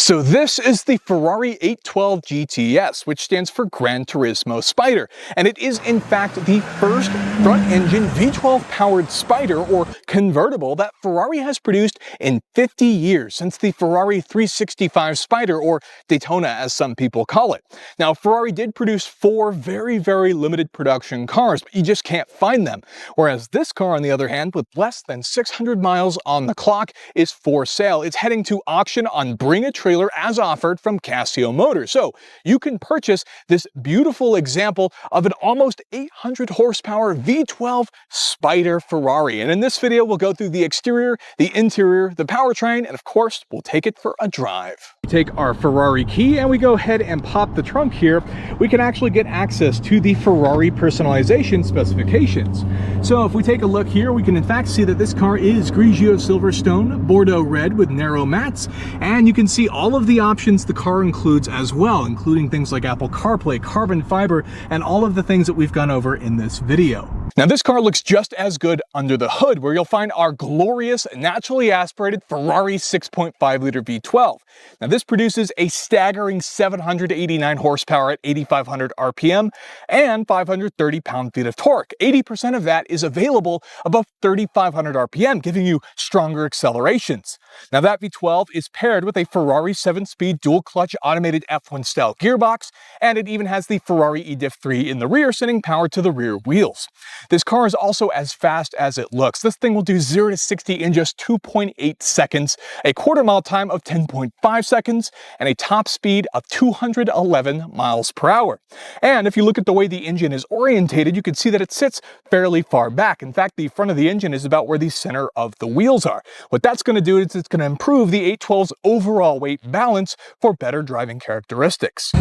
So this is the Ferrari 812 GTS, which stands for Gran Turismo Spider, and it is in fact the first front-engine V12 powered Spider or convertible that Ferrari has produced in 50 years, since the Ferrari 365 Spider, or Daytona as some people call it. Now Ferrari did produce 4 very limited production cars, but you just can't find them, whereas this car on the other hand, with less than 600 miles on the clock, is for sale. It's heading to auction on Bring a Trailer as offered from Casio Motors. So you can purchase this beautiful example of an almost 800 horsepower V12 Spider Ferrari. And in this video, we'll go through the exterior, the interior, the powertrain, and of course, we'll take it for a drive. We take our Ferrari key and we go ahead and pop the trunk here. We can actually get access to the Ferrari personalization specifications. So if we take a look here, we can in fact see that this car is Grigio Silverstone, Bordeaux red with narrow mats, and you can see all of the options the car includes as well, including things like Apple CarPlay, carbon fiber, and all of the things that we've gone over in this video. Now this car looks just as good under the hood, where you'll find our glorious, naturally aspirated Ferrari 6.5 liter V12. Now this produces a staggering 789 horsepower at 8,500 RPM and 530 pound-feet of torque. 80% of that is available above 3,500 RPM, giving you stronger accelerations. Now that V12 is paired with a Ferrari 7-speed dual-clutch automated F1 style gearbox, and it even has the Ferrari eDiff 3 in the rear, sending power to the rear wheels. This car is also as fast as it looks. This thing will do 0 to 60 in just 2.8 seconds, a quarter-mile time of 10.5 seconds, and a top speed of 211 miles per hour. And if you look at the way the engine is orientated, you can see that it sits fairly far back. In fact, the front of the engine is about where the center of the wheels are. What that's going to do is it's going to improve the 812's overall weight balance for better driving characteristics.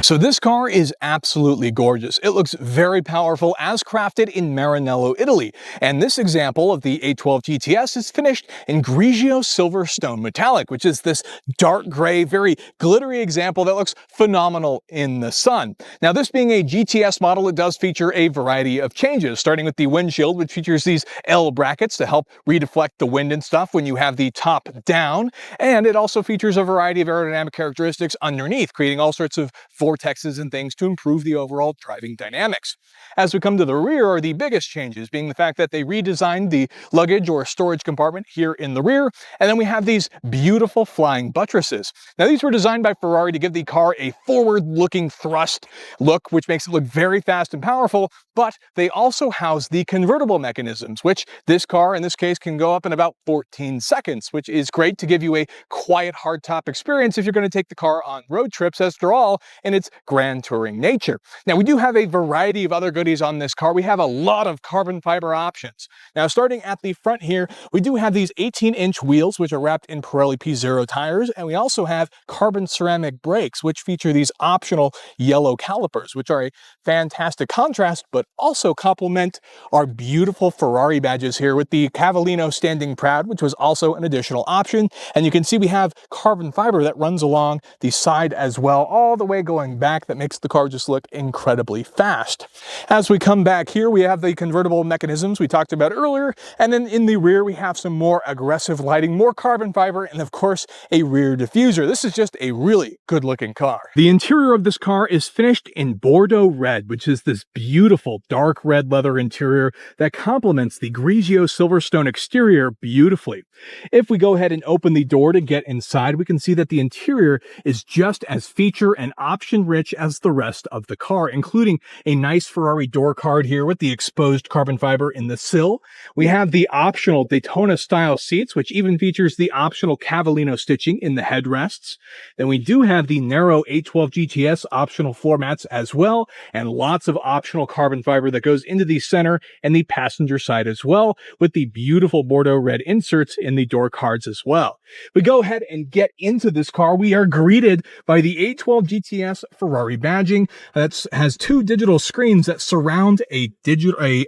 So this car is absolutely gorgeous. It looks very powerful, as crafted in Maranello, Italy. And this example of the 812 GTS is finished in Grigio Silverstone Metallic, which is this dark gray, very glittery example that looks phenomenal in the sun. Now this being a GTS model, it does feature a variety of changes, starting with the windshield, which features these L brackets to help redeflect the wind and stuff when you have the top down. And it also features a variety of aerodynamic characteristics underneath, creating all sorts of vortexes and things to improve the overall driving dynamics. As we come to the rear, are the biggest changes being the fact that they redesigned the luggage or storage compartment here in the rear, and then we have these beautiful flying buttresses. Now these were designed by Ferrari to give the car a forward-looking thrust look, which makes it look very fast and powerful, but they also house the convertible mechanisms, which this car in this case can go up in about 14 seconds, which is great to give you a quiet hardtop experience if you're going to take the car on road trips, after all, in its grand touring nature. Now we do have a variety of other goodies on this car. We have a lot of carbon fiber options. Now starting at the front here, we do have these 18-inch wheels which are wrapped in Pirelli P0 tires, and we also have carbon ceramic brakes which feature these optional yellow calipers, which are a fantastic contrast but also complement our beautiful Ferrari badges here with the Cavallino Standing Proud, which was also an additional option. And you can see we have carbon fiber that runs along the side as well, all the way going back, that makes the car just look incredibly fast. As we come back here, we have the convertible mechanisms we talked about earlier, and then in the rear we have some more aggressive lighting, more carbon fiber, and of course a rear diffuser. This is just a really good looking car. The interior of this car is finished in Bordeaux red, which is this beautiful dark red leather interior that complements the Grigio Silverstone exterior beautifully. If we go ahead and open the door to get inside, we can see that the interior is just as feature and option rich as the rest of the car, including a nice Ferrari door card here with the exposed carbon fiber in the sill. We have the optional Daytona style seats, which even features the optional Cavallino stitching in the headrests. Then we do have the narrow 812 GTS optional floor mats as well, and lots of optional carbon fiber that goes into the center and the passenger side as well, with the beautiful Bordeaux red inserts in the door cards as well. We go ahead and get into this car. We are greeted by the 812 GTS Ferrari badging that has two digital screens that surround a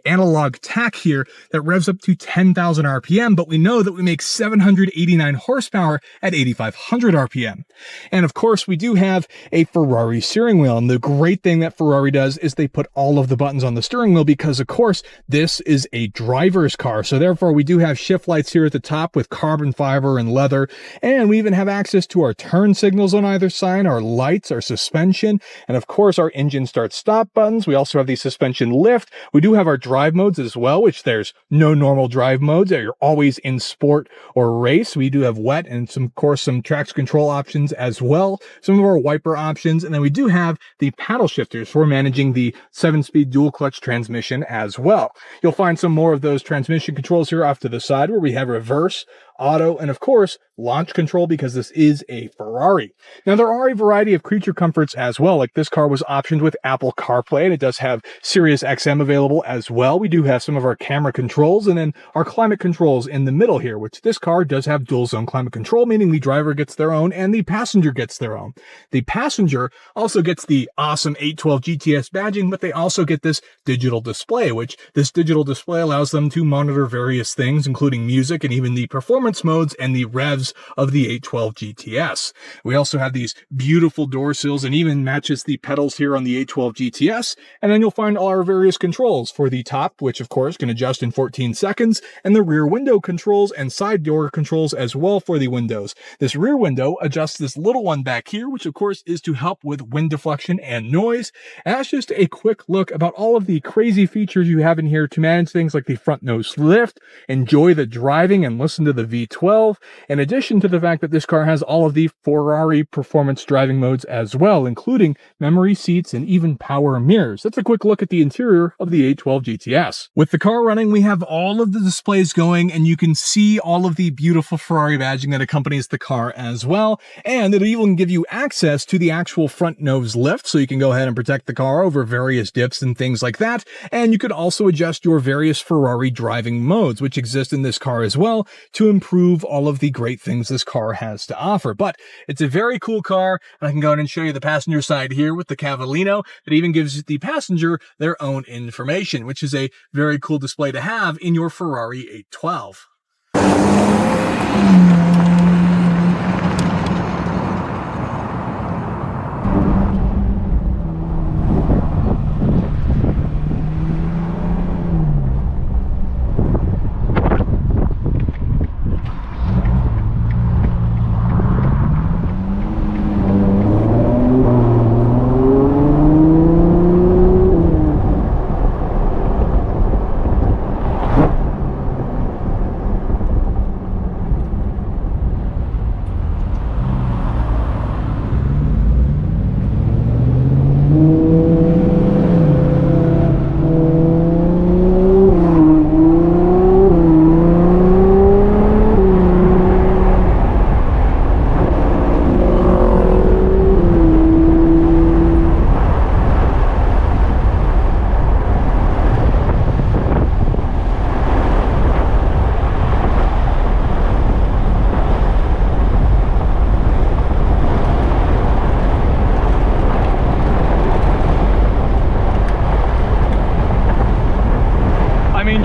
analog tach here that revs up to 10,000 RPM, but we know that we make 789 horsepower at 8,500 RPM. And of course, we do have a Ferrari steering wheel, and the great thing that Ferrari does is they put all of the buttons on the steering wheel because, of course, this is a driver's car. So therefore, we do have shift lights here at the top with carbon fiber and leather, and we even have access to our turn signals on either side, our lights, our suspension, and of course, our engine start-stop buttons. We also have the suspension lift. We do have our drive modes as well, which there's no normal drive modes. You're always in sport or race. We do have wet and of course, some traction control options as well, some of our wiper options, and then we do have the paddle shifters for managing the 7-speed dual clutch transmission as well. You'll find some more of those transmission controls here off to the side where we have reverse, auto, and of course, launch control because this is a Ferrari. Now, there are a variety of creature comforts as well, like this car was optioned with Apple CarPlay, and it does have Sirius XM available as well. We do have some of our camera controls and then our climate controls in the middle here, which this car does have dual zone climate control, meaning the driver gets their own and the passenger gets their own. The passenger also gets the awesome 812 GTS badging, but they also get this digital display, which this digital display allows them to monitor various things, including music and even the performance modes and the revs of the 812 GTS. We also have these beautiful door sills and even matches the pedals here on the 812 GTS. And then you'll find all our various controls for the top, which of course can adjust in 14 seconds, and the rear window controls and side door controls as well for the windows. This rear window adjusts this little one back here, which of course is to help with wind deflection and noise. And that's just a quick look about all of the crazy features you have in here to manage things like the front nose lift, enjoy the driving and listen to the V12, in addition to the fact that this car has all of the Ferrari performance driving modes as well, including memory seats and even power mirrors. That's a quick look at the interior of the 812 GTS. With the car running, we have all of the displays going, and you can see all of the beautiful Ferrari badging that accompanies the car as well, and it'll even give you access to the actual front nose lift, so you can go ahead and protect the car over various dips and things like that, and you can also adjust your various Ferrari driving modes, which exist in this car as well, to improve all of the great things this car has to offer. But it's a very cool car, and I can go ahead and show you the passenger side here with the Cavallino. It even gives the passenger their own information, which is a very cool display to have in your Ferrari 812.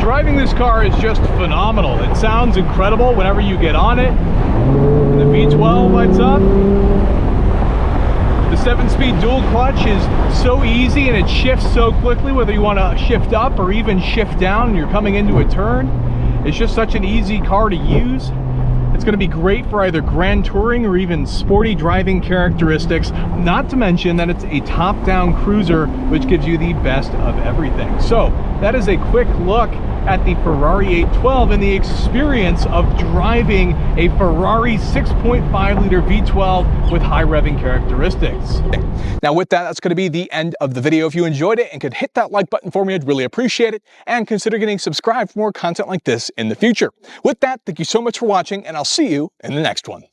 Driving this car is just phenomenal. It sounds incredible whenever you get on it. The V12 lights up. The 7-speed dual clutch is so easy and it shifts so quickly, whether you want to shift up or even shift down and you're coming into a turn. It's just such an easy car to use. It's going to be great for either grand touring or even sporty driving characteristics, not to mention that it's a top-down cruiser, which gives you the best of everything. So that is a quick look at the Ferrari 812 and the experience of driving a Ferrari 6.5-liter V12 with high revving characteristics. Now with that, that's going to be the end of the video. If you enjoyed it and could hit that like button for me, I'd really appreciate it. And consider getting subscribed for more content like this in the future. With that, thank you so much for watching, and I'll see you in the next one.